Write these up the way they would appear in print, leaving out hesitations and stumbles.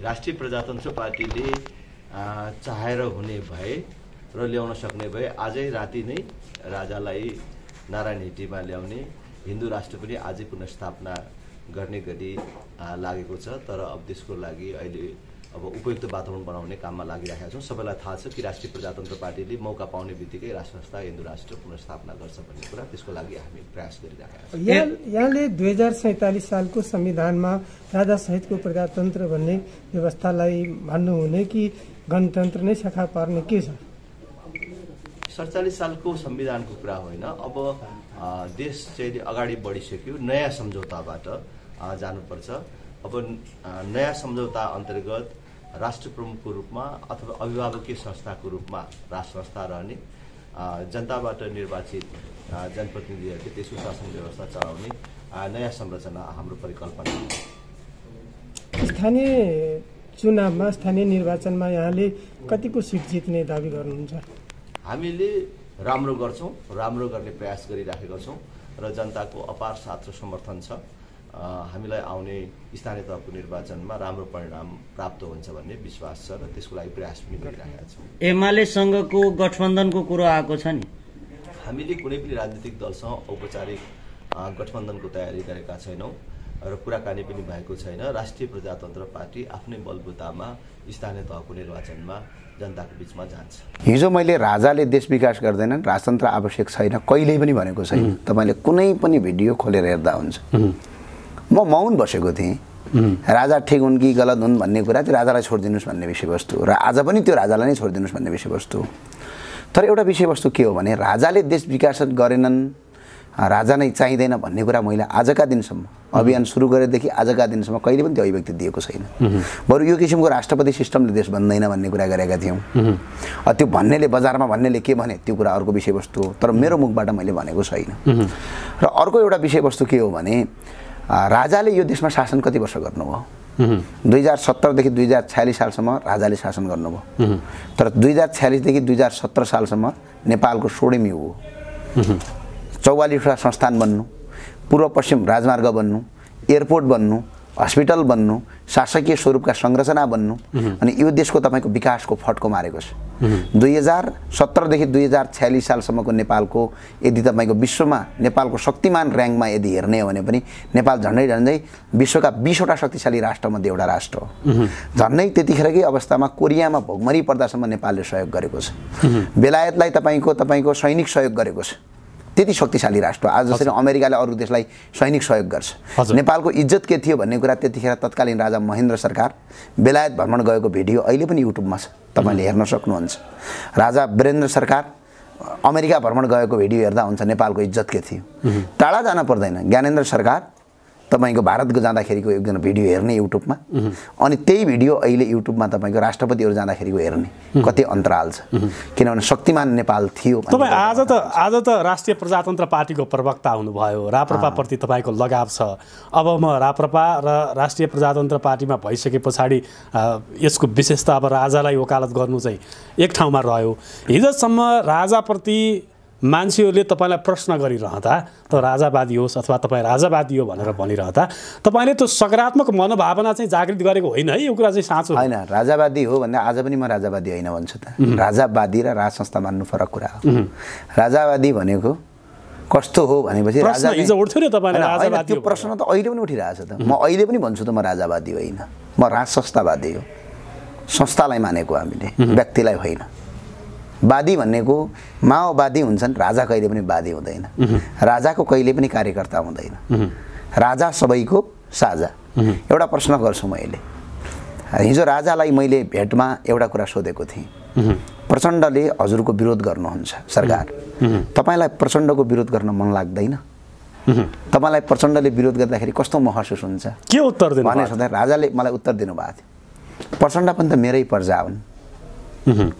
राष्ट्रिय प्रजातन्त्र पार्टीले चाहेर हुने भए र ल्याउन सक्ने भए आजै राति नै राजालाई नारायण हिटीमा ल्याउने हिन्दू राष्ट्र पनि आजै पुनर्स्थापना गर्ने गरी लागेको छ। तर अब त्यसको लागि अहिले अब उपयुक्त वातावरण बनाउने काममा लागिरहेका छौँ। सबैलाई थाहा छ कि राष्ट्रिय प्रजातन्त्र पार्टीले मौका पाउने बित्तिकै राष्ट्र संस्था हिन्दू राष्ट्र पुनर्स्थापना गर्छ भन्ने कुरा, त्यसको लागि हामी प्रयास गरिरहेका छौँ। यहाँले 2047 सालको संविधानमा राजा सहितको प्रजातन्त्र भन्ने व्यवस्थालाई भन्नुहुने कि गणतन्त्र नै शाखा पार्ने के छ? 47 सालको संविधानको कुरा होइन। अब देश चाहिँ अगाडि बढिसक्यो, नयाँ सम्झौताबाट जानुपर्छ। अब नयाँ सम्झौता अन्तर्गत राष्ट्र प्रमुखको रूपमा अथवा अभिभावकीय संस्थाको रूपमा राष्ट्र संस्था रहने, जनताबाट निर्वाचित जनप्रतिनिधिहरूले त्यसको शासन व्यवस्था चलाउने नयाँ संरचना हाम्रो परिकल्पना हो। स्थानीय चुनावमा, स्थानीय निर्वाचनमा यहाँले कतिको सिट जित्ने दावी गर्नुहुन्छ? हामीले राम्रो गर्छौँ, राम्रो गर्ने प्रयास गरिराखेका छौँ र जनताको अपार साथ र समर्थन छ। हामीलाई आउने स्थानीय तहको निर्वाचनमा राम्रो परिणाम प्राप्त हुन्छ भन्ने विश्वास छ र त्यसको लागि प्रयास पनि गरिरहेका छौँ। एमालेसँगको गठबन्धनको कुरो आएको छ नि, हामीले कुनै पनि राजनीतिक दलसँग औपचारिक गठबन्धनको तयारी गरेका छैनौँ र कुराकानी पनि भएको छैन। राष्ट्रिय प्रजातन्त्र पार्टी आफ्नै बलबुतामा स्थानीय तहको निर्वाचनमा जनताको बीचमा जान्छ। हिजो मैले राजाले देश विकास गर्दैनन्, राजतन्त्र आवश्यक छैन कहिल्यै पनि भनेको छैन। तपाईँले कुनै पनि भिडियो खोलेर हेर्दा हुन्छ। म मौन बसेको थिएँ। राजा ठिक हुन् कि गलत हुन् भन्ने कुरा चाहिँ राजालाई छोडिदिनुहोस् भन्ने विषयवस्तु र आज पनि त्यो राजालाई नै छोडिदिनुहोस् भन्ने विषयवस्तु। तर एउटा विषयवस्तु के हो भने राजाले देश विकास गरेनन्, राजा नै चाहिँदैन भन्ने कुरा मैले आजका दिनसम्म अभियान सुरु गरेदेखि आजका दिनसम्म कहिले पनि त्यो अभिव्यक्ति दिएको छैन। बरु यो किसिमको राष्ट्रपति सिस्टमले देश बन्दैन भन्ने कुरा गरेका थियौँ। त्यो भन्नेले बजारमा भन्नेले के भने त्यो कुरा अर्को विषयवस्तु हो, तर मेरो मुखबाट मैले भनेको छैन। र अर्को एउटा विषयवस्तु के हो भने राजाले यो देशमा शासन कति वर्ष गर्नुभयो? 2070 देखि 2046 सालसम्म राजाले शासन गर्नुभयो। तर 2046 देखि 2017 सालसम्म नेपालको 16औं यो हो। 44वटा संस्थान बन्नु, पूर्व पश्चिम राजमार्ग बन्नु, एयरपोर्ट बन्नु, हस्पिटल बन्नु, शासकीय स्वरूपका संरचना बन्नु, अनि यो देशको तपाईँको विकासको फड्को मारेको छ। 2017 देखि 2046 सालसम्मको नेपालको यदि तपाईँको विश्वमा नेपालको शक्तिमान र्याङ्कमा यदि हेर्ने हो भने पनि नेपाल झन्डै झन्डै विश्वका 20वटा शक्तिशाली राष्ट्रमध्ये एउटा राष्ट्र हो। झन्डै त्यतिखेरकै अवस्थामा कोरियामा भोकमरी पर्दासम्म नेपालले सहयोग गरेको छ। बेलायतलाई तपाईँको सैनिक सहयोग गरेको छ। त्यति शक्तिशाली राष्ट्र आज जसरी अमेरिकाले अरू देशलाई सैनिक सहयोग गर्छ। नेपालको इज्जत के थियो भन्ने कुरा त्यतिखेर तत्कालीन राजा महेन्द्र सरकार बेलायत भ्रमण गएको भिडियो अहिले पनि युट्युबमा छ, तपाईँले हेर्न सक्नुहुन्छ। राजा वीरेन्द्र सरकार अमेरिका भ्रमण गएको भिडियो हेर्दा हुन्छ नेपालको इज्जत के थियो। टाढा जान पर्दैन, ज्ञानेन्द्र सरकार तपाईँको भारतको जाँदाखेरिको एकजना भिडियो हेर्ने युट्युबमा, अनि त्यही भिडियो अहिले युट्युबमा तपाईँको राष्ट्रपतिहरू जाँदाखेरिको हेर्ने कति अन्तराल छ। किनभने शक्तिमान नेपाल थियो। तपाईँ आज त राष्ट्रिय प्रजातन्त्र पार्टीको प्रवक्ता हुनुभयो, राप्रपाप्रति तपाईँको लगाव छ। अब म राप्रपा र राष्ट्रिय प्रजातन्त्र पार्टीमा भइसके पछाडि यसको विशेषता अब राजालाई वकालत गर्नु चाहिँ एक ठाउँमा रह्यो। हिजोसम्म राजाप्रति मान्छेहरूले तपाईँलाई प्रश्न गरिरहँदा त राजावादी होस् अथवा तपाईँ राजावादी हो भनेर भनिरहँदा तपाईँले त्यो सकारात्मक मनोभावना चाहिँ जागृत गरेको होइन है? यो कुरा चाहिँ साँचो होइन। राजावादी हो भन्दा आज पनि म राजावादी होइन भन्छु त। राजावादी र राज संस्था मान्नु फरक कुरा हो। राजावादी भनेको कस्तो हो भनेपछि राजा हिजो उठ्थ्यो नि तपाईँले राजावादी, त्यो प्रश्न त अहिले पनि उठिरहेछ त। म अहिले पनि भन्छु त म राजावादी होइन, म राज संस्थावादी हो। संस्थालाई मानेको हामीले, व्यक्तिलाई होइन। वादी भनेको माओवादी हुन्छन्, राजा कहिले पनि वादी हुँदैन। राजाको कहिले पनि कार्यकर्ता हुँदैन। राजा सबैको साझा। एउटा प्रश्न गर्छु मैले। हिजो राजालाई मैले भेटमा एउटा कुरा सोधेको थिएँ। प्रचण्डले हजुरको विरोध गर्नुहुन्छ सरकार, तपाईँलाई प्रचण्डको विरोध गर्न मन लाग्दैन? तपाईँलाई प्रचण्डले विरोध गर्दाखेरि कस्तो महसुस हुन्छ? के उत्तर दिनु भने सधैँ राजाले मलाई उत्तर दिनुभएको थियो, प्रचण्ड पनि त मेरै प्रजा हुन्,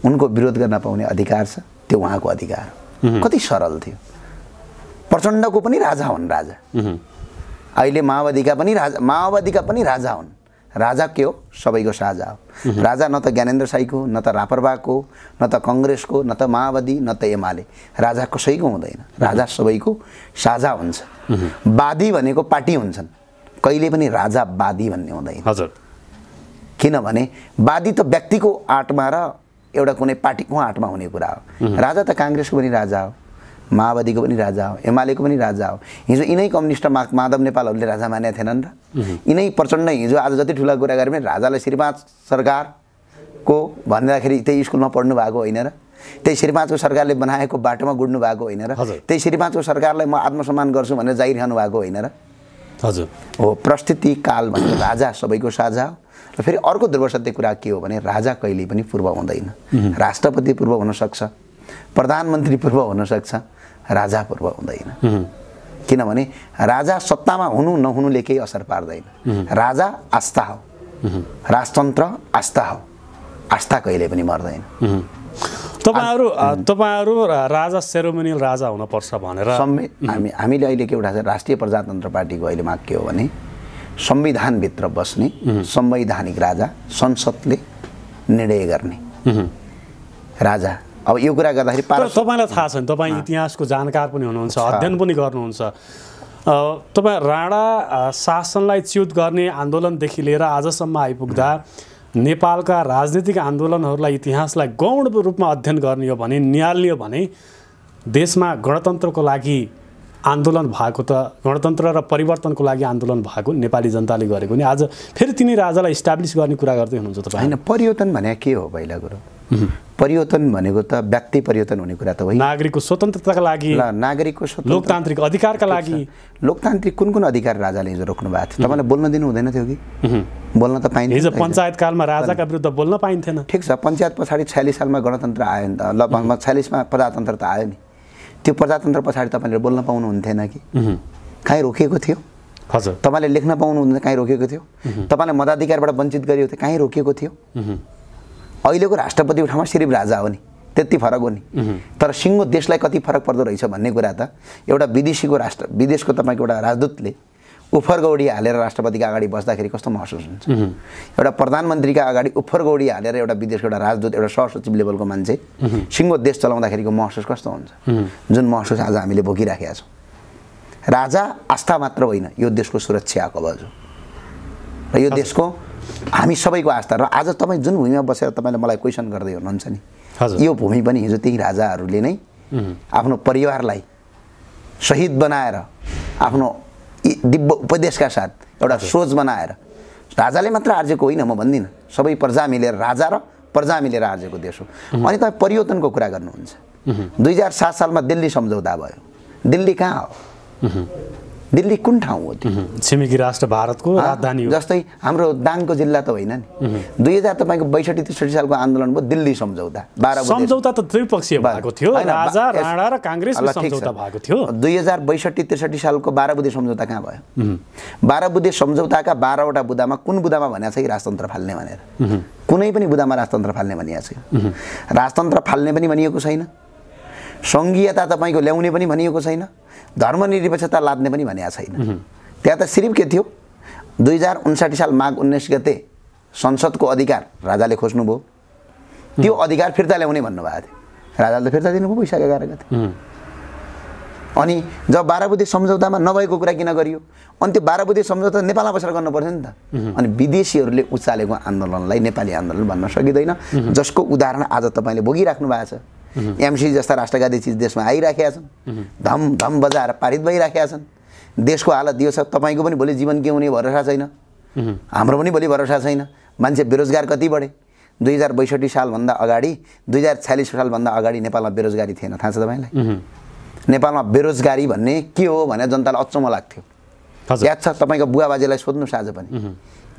उनको विरोध गर्न पाउने अधिकार छ, त्यो उहाँको अधिकार। कति सरल थियो। प्रचण्डको पनि राजा हुन् राजा। अहिले माओवादीका पनि राजा हुन्। राजा के हो? सबैको साझा हो। राजा न त ज्ञानेन्द्र साईको, न त राप्रपाको, न त कङ्ग्रेसको, न त माओवादी, न त एमाले। राजा कसैको हुँदैन। राजा सबैको साझा हुन्छ। वादी भनेको पार्टी हुन्छन्, कहिले पनि राजावादी भन्ने हुँदैन। हजुर, किनभने वादी त व्यक्तिको आँटमा र एउटा कुनै पार्टीको आँटमा हुने कुरा हो। राजा त काङ्ग्रेसको पनि राजा हो, माओवादीको पनि राजा हो, एमालेको पनि राजा हो। हिजो यिनै कम्युनिस्ट माधव नेपालहरूले राजा मानेका थिएनन् र? यिनै प्रचण्ड हिजो आज जति ठुला कुरा गरे पनि राजालाई श्रीपाँच सरकारको भन्दाखेरि त्यही स्कुलमा पढ्नु भएको होइन र? त्यही श्रीपाँचको सरकारले बनाएको बाटोमा गुड्नु भएको होइन र? त्यही श्रीपाँचको सरकारलाई म आत्मसम्मान गर्छु भनेर जाहिर खानु भएको होइन र? हजुर हो, परिस्थिति काल भनेको राजा सबैको साझा हो। र फेरि अर्को ध्रुव सत्य कुरा के हो भने राजा कहिल्यै पनि पूर्व हुँदैन। राष्ट्रपति पूर्व हुनसक्छ, प्रधानमन्त्री पूर्व हुनसक्छ, राजा पूर्व हुँदैन। किनभने राजा सत्तामा हुनु नहुनुले केही असर पार्दैन। राजा आस्था हो, राजतन्त्र आस्था हो, आस्था कहिले पनि मर्दैन। तपाईहरू राजा सेरोमोनियल राजा हुनुपर्छ भनेर हामीले अहिले के एउटा राष्ट्रिय प्रजातन्त्र पार्टीको अहिले माग के हो भने संविधानभित्र बस्ने संवैधानिक राजा, संसदले निर्णय गर्ने राजा। अब यो कुरा गर्दाखेरि तपाईँलाई थाहा छ नि, तपाईँ इतिहासको जानकार पनि हुनुहुन्छ, अध्ययन पनि गर्नुहुन्छ। तपाईँ राणा शासनलाई च्युत गर्ने आन्दोलनदेखि लिएर आजसम्म आइपुग्दा नेपालका राजनीतिक आन्दोलनहरूलाई, इतिहासलाई गौण रूपमा अध्ययन गर्ने हो भने, निहाल्ने हो भने देशमा गणतन्त्रको लागि आन्दोलन भएको त, गणतन्त्र र परिवर्तनको लागि आन्दोलन भएको नेपाली जनताले गरेको नि आज फेरि तिनी राजालाई इस्टाब्लिस गर्ने कुरा गर्दै हुनुहुन्छ तपाईँ। होइन, परिवर्तन भने के हो? पहिला कुरो परिवर्तन भनेको त व्यक्ति परिवर्तन हुने कुरा त होइन। नागरिकको स्वतन्त्रताका लागि, नागरिकको लोकतान्त्रिक अधिकारका लागि। लोकतान्त्रिक कुन कुन अधिकार राजाले हिजो रोक्नु भएको थियो? तपाईँलाई बोल्न दिनु हुँदैन थियो कि? बोल्न त पाइन्थ्यो। हिजो पञ्चायत कालमा राजाका विरुद्ध बोल्न पाइन्थेन। ठिक छ, पञ्चायत पछाडि 46 सालमा गणतन्त्र आयो नि त, लगभग 46 मा प्रजातन्त्र त आयो नि। त्यो प्रजातन्त्र पछाडि तपाईँले बोल्न पाउनुहुन्थेन कि? कहीँ रोकिएको थियो? हजुर। तपाईँले लेख्न पाउनुहुन्थेन, कहीँ रोकिएको थियो? तपाईँलाई मताधिकारबाट वञ्चित गरिएको थियो, कहीँ रोकिएको थियो? अहिलेको राष्ट्रपति ठाउँमा सिर्फ राजा हो नि, त्यति फरक हो नि। तर सिङ्गो देशलाई कति फरक पर्दो रहेछ भन्ने कुरा त एउटा विदेशको तपाईँको एउटा राजदूतले उफरगौडी हालेर राष्ट्रपतिका अगाडि बस्दाखेरि कस्तो महसुस हुन्छ? एउटा प्रधानमन्त्रीका अगाडि उफरगौडी हालेर एउटा विदेशको एउटा राजदूत, एउटा सहसचिव लेभलको मान्छे सिङ्गो देश चलाउँदाखेरिको महसुस कस्तो हुन्छ? जुन महसुस आज हामीले भोगिराखेका छौँ। राजा आस्था मात्र होइन, यो देशको सुरक्षा कवच हो र यो देशको हामी सबैको आस्था। र आज तपाईँ जुन भूमिमा बसेर तपाईँले मलाई क्वेसन गर्दै हुनुहुन्छ नि, यो भूमि पनि हिजो त्यही राजाहरूले नै आफ्नो परिवारलाई शहीद बनाएर, आफ्नो दिव्य उपदेशका साथ एउटा सोच बनाएर, राजाले मात्र आर्जेको होइन म भन्दिनँ, सबै प्रजा मिलेर, राजा र प्रजा मिलेर आर्जेको देश हो। अनि तपाईँ परिवर्तनको कुरा गर्नुहुन्छ। 2007 सालमा दिल्ली सम्झौता भयो। दिल्ली कहाँ हो? दिल्ली कुन ठाउँ हो? त्यो छिमेकी राष्ट्र भारतको राजधानी हो। जस्तै हाम्रो दाङको जिल्ला त होइन नि। 2000 तपाईँको 62-63 सालको आन्दोलन भयो, दिल्ली सम्झौता। सम्झौता त त्रिपक्षीय भएको थियो, राजा राणा र काङ्ग्रेसको सम्झौता भएको थियो। 2062-63 सालको 12 बुँदे सम्झौता कहाँ भयो? 12 बुँदे सम्झौताका 12 वटा बुँदामा कुन बुँदामा भनेको छ कि राजतन्त्र फाल्ने भनेर? कुनै पनि बुँदामा राजतन्त्र फाल्ने भनिएको छैन। राजतन्त्र फाल्ने पनि भनिएको छैन, सङ्घीयता तपाईँको ल्याउने पनि भनिएको छैन, धर्मनिरपेक्षता लाद्ने पनि भनेको छैन। त्यहाँ त सिर्फ के थियो? 2059 साल माघ 19 गते संसदको अधिकार राजाले खोज्नुभयो, त्यो अधिकार फिर्ता ल्याउने भन्नुभएको थियो। राजाले त फिर्ता दिनुभयो वैशाख 11 गते। अनि जब 12 बुँदे सम्झौतामा नभएको कुरा किन गरियो? अनि त्यो 12 बुँदे सम्झौता नेपालमा बसेर गर्नु पर्थ्यो नि त। अनि विदेशीहरूले उचालेको आन्दोलनलाई नेपाली आन्दोलन भन्न सकिँदैन, जसको उदाहरण आज तपाईँले भोगिराख्नु भएको छ। एमसी जस्ता राष्ट्रवादी चिज देशमा आइराखेका छन्, धम धम बजाएर पारित भइराखेका छन्। देशको हालत यो छ, तपाईँको पनि भोलि जीवन के हुने भरोसा छैन, हाम्रो पनि भोलि भरोसा छैन। मान्छे बेरोजगार कति बढे? 2062 सालभन्दा अगाडि, 2046 सालभन्दा अगाडि नेपालमा बेरोजगारी थिएन, थाहा छ तपाईँलाई? नेपालमा बेरोजगारी भन्ने के हो भनेर जनतालाई अचम्म लाग्थ्यो। याद छ? तपाईँको बुवा बाजेलाई सोध्नुहोस्, आज पनि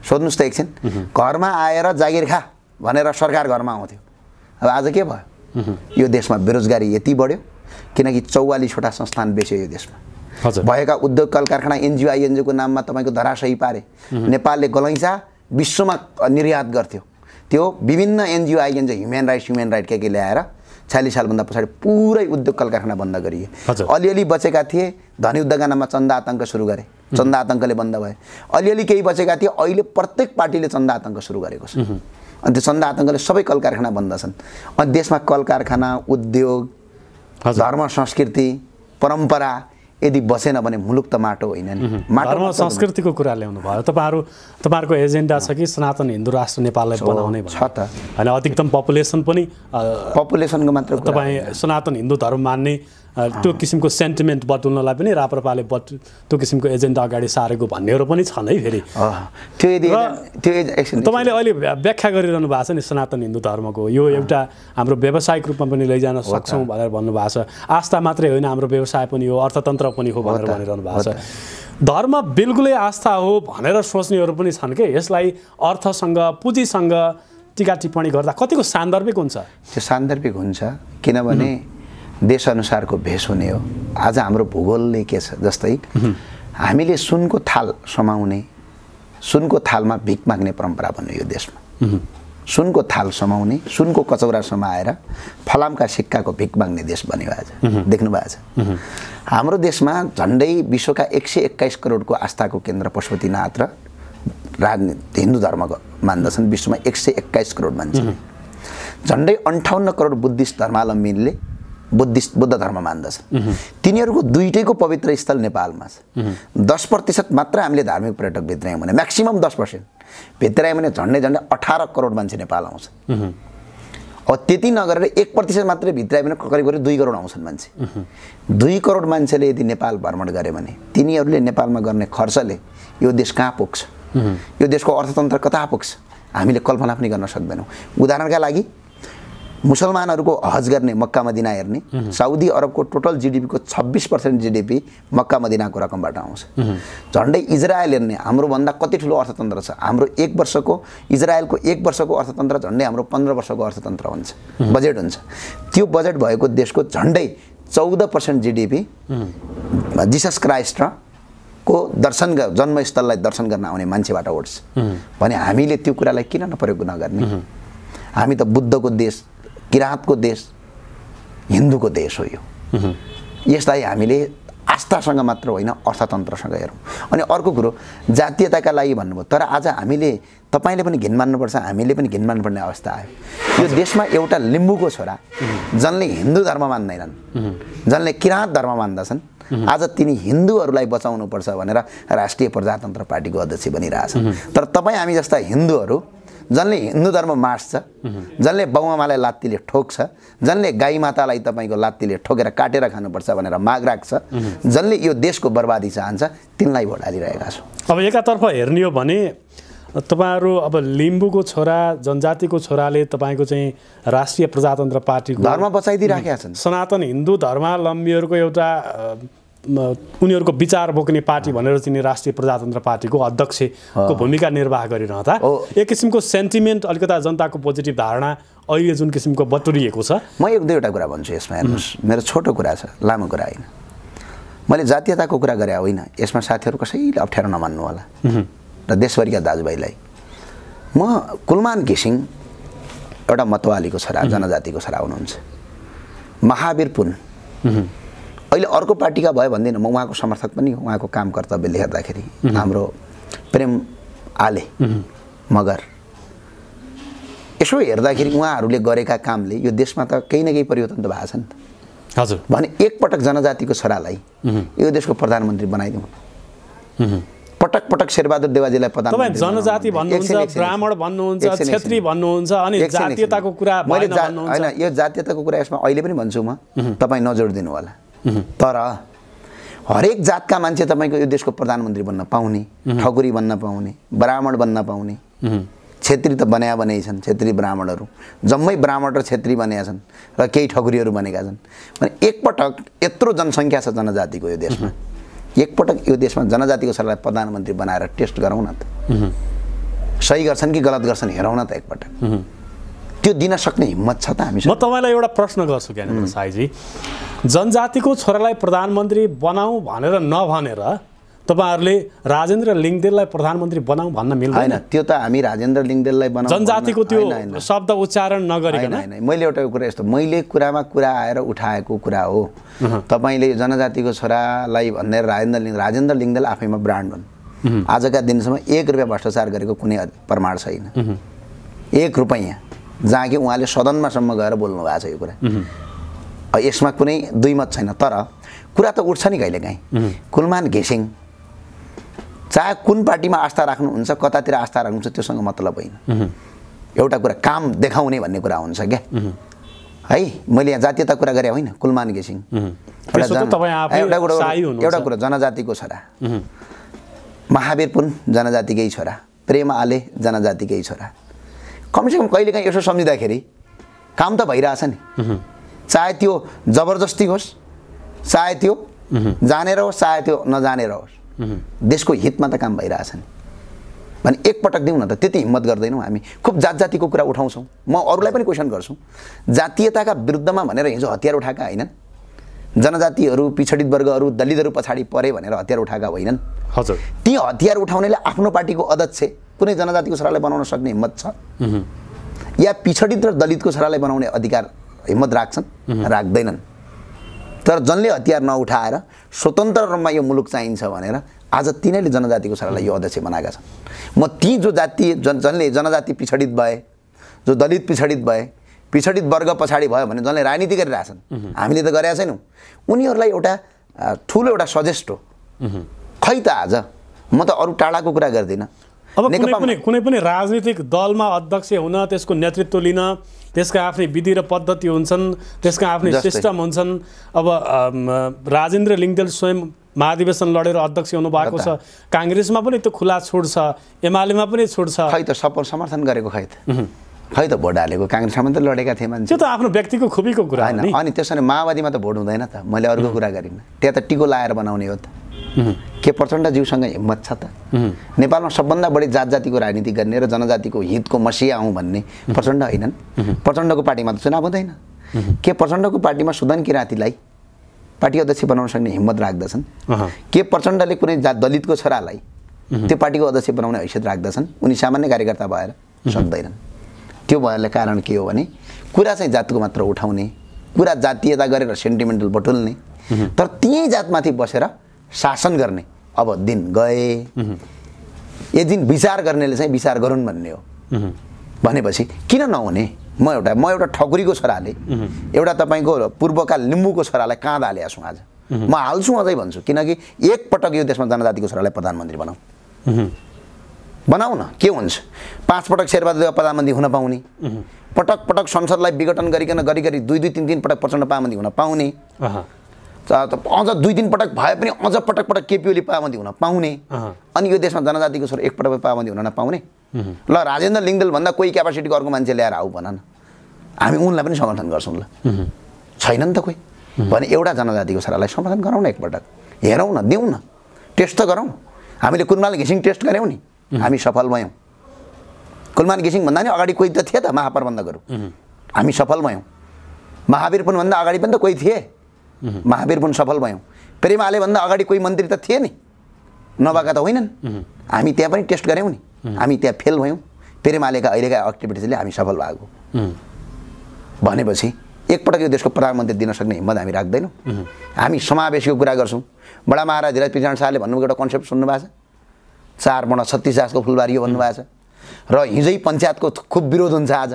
सोध्नुहोस् त एकछिन। घरमा आएर जागिर खा भनेर सरकार घरमा आउँथ्यो। अब आज के भयो? यो देशमा बेरोजगारी यति बढ्यो किनकि 44वटा संस्थान बेच्यो यो देशमा। भएका उद्योग कल कारखाना एनजिओ आइएनजिओको नाममा तपाईँको धराशयी पारे। नेपालले गलैँचा विश्वमा निर्यात गर्थ्यो, त्यो विभिन्न एनजिओ आइएनजिओ ह्युमन राइट के ल्याएर 46 सालभन्दा पछाडि पुरै उद्योग कल कारखाना बन्द गरिए। अलिअलि बचेका थिए, धनी उद्योगका नाममा चन्दा आतङ्क सुरु गरे, चन्दा आतङ्कले बन्द भयो। अलिअलि केही बचेका थिए, अहिले प्रत्येक पार्टीले चन्दा आतङ्क सुरु गरेको छ। अनि त्यो चन्दा आतङ्कले सबै कल कारखाना बन्द छन्। अनि देशमा कल कारखाना, उद्योग, धर्म, संस्कृति, परम्परा यदि बसेन भने मुलुक त माटो होइन नि। धर्म संस्कृतिको कुरा ल्याउनु भयो। तपाईँहरूको एजेन्डा छ कि सनातन हिन्दू राष्ट्र नेपाललाई बनाउने छ त होइन? अधिकतम पपुलेसन पनि पपुलेसनको मात्र तपाईँ सनातन हिन्दू धर्म मान्ने त्यो किसिमको सेन्टिमेन्ट बटुल्नलाई पनि राप्रपाले त्यो किसिमको एजेन्डा अगाडि सारेको भन्नेहरू पनि छन् है। फेरि त्यो यदि तपाईँले अहिले व्याख्या गरिरहनु भएको छ नि सनातन हिन्दू धर्मको, यो एउटा हाम्रो व्यावसायिक रूपमा पनि लैजान सक्छौँ भनेर भन्नुभएको छ। आस्था मात्रै होइन, हाम्रो व्यवसाय पनि हो, अर्थतन्त्र पनि हो भनेर भनिरहनु भएको छ। धर्म बिल्कुलै आस्था हो भनेर सोच्नेहरू पनि छन् कि यसलाई अर्थसँग पुँजीसँग टीका टिप्पणी गर्दा कतिको सान्दर्भिक हुन्छ? त्यो सान्दर्भिक हुन्छ किनभने देशअनुसारको भेष हुने हो। आज हाम्रो भूगोलले के छ, जस्तै हामीले सुनको थाल समाउने, सुनको थालमा भिख माग्ने परम्परा बन्यो यो देशमा। सुनको थाल समाउने, सुनको कचौरा समाएर फलामका सिक्काको भिख माग्ने देश बन्यो आज। देख्नु भएको छ हाम्रो देशमा झन्डै विश्वका 121 करोडको आस्थाको केन्द्र पशुपतिनाथ र राजनीति हिन्दू धर्मको मान्दछन्। विश्वमा 121 करोड मान्छे, झन्डै 58 करोड बुद्धिस्ट धर्मावलम्बीले बुद्ध धर्म मान्दछन्। तिनीहरूको दुईटैको पवित्र स्थल नेपालमा छ। 10% मात्र हामीले धार्मिक पर्यटक भित्रायौँ भने, म्याक्सिमम 10% भित्रायौँ भने झन्डै 18 करोड मान्छे नेपाल आउँछ। अब त्यति नगरेर 1% मात्रै भित्रायो भने करिब 2 करोड आउँछन् मान्छे। 2 करोड मान्छेले यदि नेपाल भ्रमण गरे भने तिनीहरूले नेपालमा गर्ने खर्चले यो देश कहाँ पुग्छ, यो देशको अर्थतन्त्र कता पुग्छ, हामीले कल्पना पनि गर्न सक्दैनौँ। उदाहरणका लागि मुसलमानहरूको हज गर्ने, मक्का मदिना हेर्ने, साउदी अरबको टोटल जिडिपीको 26% जिडिपी मक्का मदिनाको रकमबाट आउँछ। झन्डै इजरायल हेर्ने, हाम्रोभन्दा कति ठुलो अर्थतन्त्र छ। हाम्रो 1 वर्षको, इजरायलको 1 वर्षको अर्थतन्त्र झन्डै हाम्रो 15 वर्षको अर्थतन्त्र हुन्छ, बजेट हुन्छ। त्यो बजेट भएको देशको झन्डै 14% जिडिपी जिसस क्राइस्ट र को दर्शन जन्मस्थललाई दर्शन गर्न आउने मान्छेबाट उठ्छ भने हामीले त्यो कुरालाई किन नप्रयोग नगर्ने? हामी त बुद्धको देश, किराँतको देश, हिन्दूको देश हो यो। यसलाई हामीले आस्थासँग मात्र होइन अर्थतन्त्रसँग हेरौँ। अनि अर्को कुरो जातीयताका लागि भन्नुभयो, तर आज हामीले, तपाईँले पनि घिन मान्नुपर्छ, हामीले पनि घिन मान्नुपर्ने अवस्था आयो। यो देशमा एउटा लिम्बूको छोरा जसले हिन्दू धर्म मान्दैनन्, जसले किराँत धर्म मान्दछन्, आज तिनी हिन्दूहरूलाई बचाउनुपर्छ भनेर राष्ट्रिय प्रजातन्त्र पार्टीको अध्यक्ष बनिरहेछन्। तर तपाईँ हामी जस्ता हिन्दूहरू जसले हिन्दू धर्म मार्छ, जसले बाउआमालाई लात्तीले ठोक्छ, जसले गाई मातालाई तपाईँको लात्तीले ठोकेर काटेर खानुपर्छ भनेर माग राख्छ, जसले यो देशको बर्बादी चाहन्छ, तिनलाई भोट हालिरहेका छौँ। अब एकातर्फ हेर्ने हो भने तपाईँहरू अब लिम्बूको छोरा, जनजातिको छोराले तपाईँको चाहिँ राष्ट्रिय प्रजातन्त्र पार्टीको धर्म बचाइदिइराखेका छन्। सनातन हिन्दू धर्मावलम्बीहरूको एउटा उनीहरूको विचार बोक्ने पार्टी भनेर चाहिँ राष्ट्रिय प्रजातन्त्र पार्टीको अध्यक्षको भूमिका निर्वाह गरिरहँदा एक किसिमको सेन्टिमेन्ट, अलिकता जनताको पोजिटिभ धारणा अहिले जुन किसिमको बटुरिएको छ। म 1-2वटा कुरा भन्छु यसमा। हेर्नुहोस्, मेरो छोटो कुरा छ, लामो कुरा होइन। मैले जातीयताको कुरा गरे होइन, यसमा साथीहरू कसैले अप्ठ्यारो नमान्नु होला र देशभरिका दाजुभाइलाई। म कुलमान घिसिङ एउटा मतवालीको छोरा, जनजातिको छोरा हुनुहुन्छ। महावीर पुन अहिले अर्को पार्टीका भयो भन्दिनँ, म उहाँको समर्थक पनि हो। उहाँको काम कर्तव्यले हेर्दाखेरि हाम्रो प्रेम आले मगर यसो हेर्दाखेरि उहाँहरूले गरेका कामले यो देशमा त केही न केही परिवर्तन त भएको छ नि त। हजुर, भने एकपटक जनजातिको छोरालाई यो देशको प्रधानमन्त्री बनाइदिउँ। पटक पटक शेरबहादुर देवाजीलाई प्रधानमन्त्री, जनजाति भन्नुहुन्छ, ब्राह्मण भन्नुहुन्छ, क्षेत्री भन्नुहुन्छ, अनि जातीयताको कुरा होइन। यो जातीयताको कुरा यसमा अहिले पनि भन्छु म, तपाईँ नजोडिदिनु होला। तर हरेक जातका मान्छे तपाईँको यो देशको प्रधानमन्त्री बन्न पाउने, ठकुरी बन्न पाउने, ब्राह्मण बन्न पाउने, क्षेत्री त बनाए छन्। क्षेत्री ब्राह्मणहरू जम्मै ब्राह्मण र क्षेत्री बनेका छन् र केही ठकुरीहरू बनेका छन्। भने एकपटक यत्रो जनसङ्ख्या छ जनजातिको यो देशमा, एकपटक यो देशमा जनजातिको सरकारलाई प्रधानमन्त्री बनाएर टेस्ट गरौँ न त। सही गर्छन् कि गलत गर्छन् हेरौँ न त एकपटक। त्यो दिन सक्ने हिम्मत छ त हामीसँग? म तपाईँलाई एउटा प्रश्न गर्छु ज्ञानेन्द्र साईजी, जनजातिको छोरालाई प्रधानमन्त्री बनाऊ भनेर नभनेर तपाईँहरूले राजेन्द्र लिङ्गदेललाई प्रधानमन्त्री बनाऊ भन्न मिल्दैन? होइन, त्यो त हामी राजेन्द्र लिङ्गदेललाई बनाऊ जनजातिको त्यो शब्द उच्चारण नगरिकन। मैले एउटा कुरा यस्तो, मैले कुरामा कुरा आएर उठाएको कुरा हो। तपाईँले जनजातिको छोरालाई भनेर राजेन्द्र लिङ्गदेल आफैमा ब्रान्ड हुन्। आजका दिनसम्म 1 रुपियाँ भ्रष्टाचार गरेको कुनै प्रमाण छैन, 1 रुपियाँ, जहाँ कि उहाँले सदनमासम्म गएर बोल्नु भएको छ यो कुरा। यसमा कुनै दुई मत छैन, तर कुरा त उठ्छ नि कहिलेकाहीँ। कुलमान घिसिङ चाहे कुन पार्टीमा आस्था राख्नुहुन्छ, कतातिर आस्था राख्नुहुन्छ, त्योसँग मतलब होइन। एउटा कुरा काम देखाउने भन्ने कुरा हुन्छ क्या है। मैले यहाँ जातीयता कुरा गरेँ होइन, कुलमान घिसिङ एउटा कुरा जनजातिको छोरा, महावीर पुन जनजातिकै छोरा, प्रेम आले जनजातिकै छोरा। कमसेकम कहिलेकाहीँ यसो सम्झिँदाखेरि काम त भइरहेछ नि, चाहे त्यो जबरजस्ती होस्, चाहे त्यो जानेर होस्, चाहे त्यो नजानेर होस्, देशको हितमा त काम भइरहेछ नि भने एकपटक दिउँ न त। त्यति हिम्मत गर्दैनौँ हामी। खुब जात जातिको कुरा उठाउँछौँ। म अरूलाई पनि क्वेसन गर्छु, जातीयताका विरुद्धमा भनेर हिजो हतियार उठाएका होइनन्, जनजातिहरू, पिछडित वर्गहरू, दलितहरू पछाडि परे भनेर हतियार उठाएका होइनन्। हजुर, ती हतियार उठाउनेले आफ्नो पार्टीको अध्यक्ष कुनै जनजातिको छोरालाई बनाउन सक्ने हिम्मत छ या पिछडित र दलितको छोरालाई बनाउने अधिकार हिम्मत राख्छन्? राख्दैनन्। तर जनले हतियार नउठाएर स्वतन्त्र रूपमा यो मुलुक चाहिन्छ भनेर आज तिनीहरूले जनजातिको छोरालाई यो अध्यक्ष बनाएका छन्। म ती जो जाति जनले जनजाति पिछडित भए, जो दलित पिछडित भए, पिछडित वर्ग पछाडि भयो भने जनले राजनीति गरिरहेछन्, हामीले त गरेका छैनौँ, उनीहरूलाई एउटा ठुलो एउटा सजेस्ट हो। खै त आज म त अरू टाढाको कुरा गर्दिनँ। अब कुनै पनि राजनीतिक दलमा अध्यक्ष हुन, त्यसको नेतृत्व लिन त्यसका आफ्नै विधि र पद्धति हुन्छन्, त्यसका आफ्नै सिस्टम हुन्छन्। अब राजेन्द्र लिङ्गदेल स्वयं महाधिवेशन लडेर अध्यक्ष हुनुभएको छ, काङ्ग्रेसमा पनि त्यो खुला छुट छ, एमालेमा पनि छुट छ। खै त समर्थन गरेको खै त भोट हालेको, काङ्ग्रेसमा त लडेका थिए मान्छे। त्यो त आफ्नो व्यक्तिको खुबीको कुरा होइन। अनि त्यसो भने माओवादीमा त भोट हुँदैन त, मैले अरूको कुरा गरिनँ। त्यहाँ त टिको लाएर बनाउने हो त। के प्रचण्डज्यूसँग हिम्मत छ त? नेपालमा सबभन्दा बढी जात जातिको राजनीति गर्ने र जनजातिको हितको मसिया आउँ भन्ने प्रचण्ड होइनन्? प्रचण्डको पार्टीमा त चुनाव हुँदैन। के प्रचण्डको पार्टीमा सुदन किराँतीलाई पार्टी अध्यक्ष बनाउन सक्ने हिम्मत राख्दछन्? के प्रचण्डले कुनै दलितको छोरालाई त्यो पार्टीको अध्यक्ष बनाउने हैसियत राख्दछन्? उनी सामान्य कार्यकर्ता भएर सक्दैनन्। त्यो भएरले कारण के हो भने कुरा चाहिँ जातको मात्र उठाउने, कुरा जातीयता गरेर सेन्टिमेन्टल बटुल्ने, तर त्यही जातमाथि बसेर शासन गर्ने अब दिन गए। यो दिन विचार गर्नेले चाहिँ विचार गरून् भन्ने हो। भनेपछि किन नहुने? म एउटा ठकुरीको छोराले एउटा तपाईँको पूर्वका लिम्बूको छोरालाई कहाँ हालेको छु आज? म हाल्छु, अझै भन्छु, किनकि एकपटक यो देशमा जनजातिको छोरालाई प्रधानमन्त्री बनाऊ न, के हुन्छ? 5 पटक शेरबहादुर प्रधानमन्त्री हुन पाउने, पटक पटक संसदलाई विघटन गरिकन गरी 2-3 पटक प्रचण्ड प्रधानमन्त्री हुन पाउने, अझ 2-3 पटक भए पनि अझ पटक केपी ओली प्रधानमन्त्री हुन पाउने, अनि यो देशमा जनजातिको छोरा एकपटक प्रधानमन्त्री हुन नपाउने। ल राजेन्द्र लिङ्गदेल भन्दा कोही क्यापासिटीको अर्को मान्छे ल्याएर आऊ भन न, हामी उनलाई पनि समर्थन गर्छौँ। ल छैन नि त कोही भने एउटा जनजातिको छोरालाई समर्थन गरौँ न, एकपटक हेरौँ न, दिउँ न, टेस्ट त गरौँ। हामीले कुलमान घिसिङ टेस्ट गऱ्यौँ नि, हामी सफल भयौँ। कुलमान घिसिङ भन्दा नि अगाडि कोही त थिए त महाप्रबन्धकहरू, हामी सफल भयौँ। महावीर पुन भन्दा अगाडि पनि त कोही थिए, महावीर पुन सफल भयौँ। प्रेम आले भन्दा अगाडि कोही मन्त्री त थिए नि, नभएका त होइनन्। हामी त्यहाँ पनि टेस्ट गऱ्यौँ नि, हामी त्यहाँ फेल भयौँ। प्रेम आलेका अहिलेका एक्टिभिटिजले हामी सफल भएको भनेपछि एकपटक यो देशको प्रधानमन्त्री दिन सक्ने हिम्मत हामी राख्दैनौँ। हामी समावेशीको कुरा गर्छौँ। बडा महाराज धीरज पिछाड शाहले भन्नुभएको एउटा कन्सेप्ट सुन्नुभएको छ, 4 बडा 36 फुलबारी हो भन्नुभएको छ। र हिजै पञ्चायतको खुब विरोध हुन्छ। आज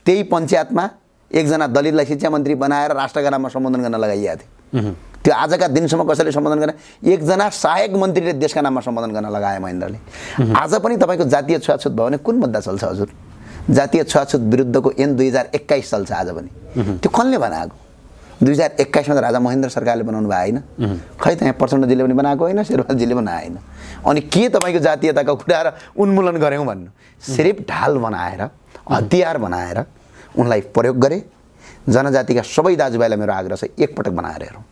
त्यही पञ्चायतमा एकजना दलितलाई शिक्षा मन्त्री बनाएर राष्ट्रका नाममा सम्बोधन गर्न लगाइएको थियो। त्यो आजका दिनसम्म कसैले सम्बोधन गर्ने? एकजना सहायक मन्त्रीले देशका नाममा सम्बोधन गर्न लगाए महेन्द्रले। आज पनि तपाईँको जातीय छुवाछुत भयो भने कुन मुद्दा चल्छ हजुर? जातीय छुवाछुत विरुद्धको ऐन 2021 चल्छ आज पनि। त्यो कसले बनाएको? 2021 मा त राजा महेन्द्र सरकारले बनाउनु भयो होइन? खै त यहाँ प्रचण्डजीले पनि बनाएको होइन, शेरबहादुरजीले बनाए होइन। अनि के तपाईँको जातीयताको कुरा र उन्मूलन गऱ्यौँ भन्नु? सिर्फ ढाल बनाएर, हतियार बनाएर उनलाई प्रयोग गरे। जनजातिका सबै दाजुभाइलाई मेरो आग्रह छ, एकपटक बनाएर हेरौँ।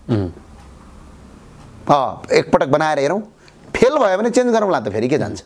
एकपटक बनाएर हेरौँ, फेल भयो भने चेन्ज गरौँला त, फेरि के जान्छ?